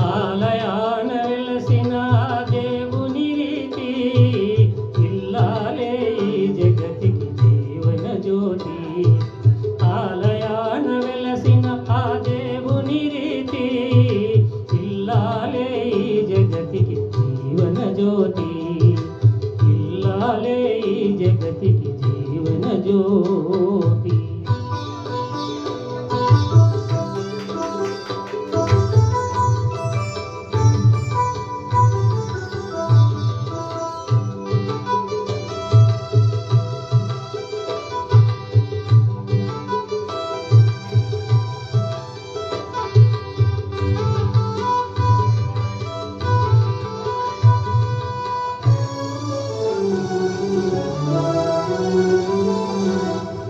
ఆలయాన వెలసిన దేవుని రీతి ఇల్లాలే ఈ జగతికి జీవన జ్యోతి. ఆలయాన వెలసిన ఆ దేవుని రీతి ఇల్లాలే ఈ జగతికి జీవన జ్యోతి. ఇల్లాలే ఈ జగతికి జీవన జ్యోతి.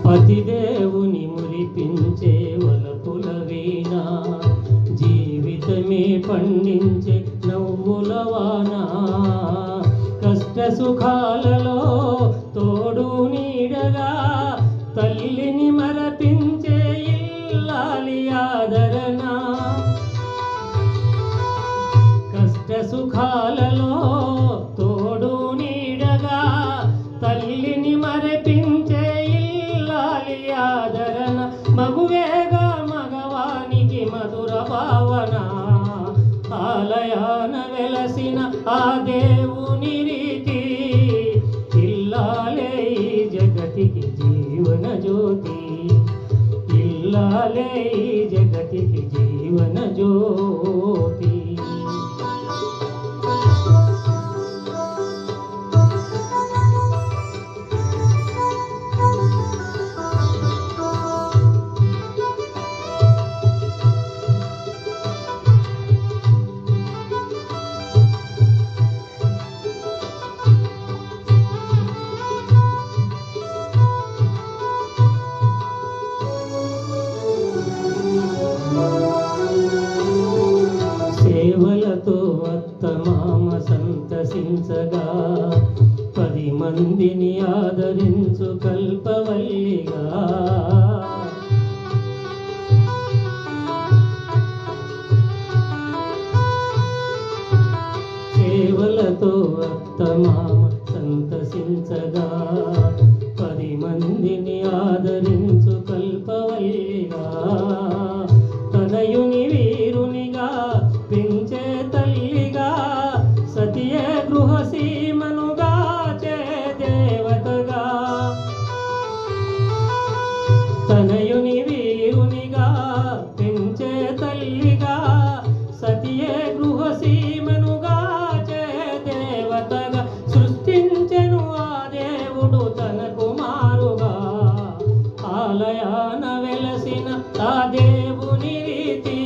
పతిదేవుని మురిపించే వలపుల వీణ, జీవితమే పండించే నవ్వుల వాన. కష్ట సుఖాలలో తోడు నీడగా తల్లిని మరపించే ఇల్లాలి ఆదరణ. కష్ట సుఖాలలో తోడు నీడగా తల్లిని మరపించే ఆదరణ. మగువేగా మగవానికి మధుర భావన. ఆలయాన వెలసిన ఆ దేవుని రీతి ఇల్లాలే ఈ జగతికి జీవన జ్యోతి. ఇల్లాలే ఈ జగతికి జీవన జ్యోతి. సేవలతో అత్తమామ సంతసించగా 10 మందిని ఆదరించు కల్పవల్లిగా. సేవలతో అత్తమామ సంతసించగా 10 మందిని ఆదరించు కల్పవల్లిగా. తనయుని వీరునిగా పెంచే తల్లిగా, సతియే గృహసీమనుగా చే దేవతగా. తనయుని వీరునిగా పెంచే తల్లిగా, సతియే గృహసీమనుగా చే దేవతగా. సృష్టించెను ఆ దేవుడు తన కుమారుగా. ఆలయాన వెలసిన ఆ దేవుని రీతి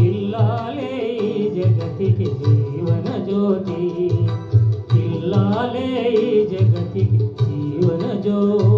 ఇల్లాలే ఈ జగతికి జీవన జ్యోతి. ఇల్లాలే ఈ జగతికి జీవన జ్యోతి.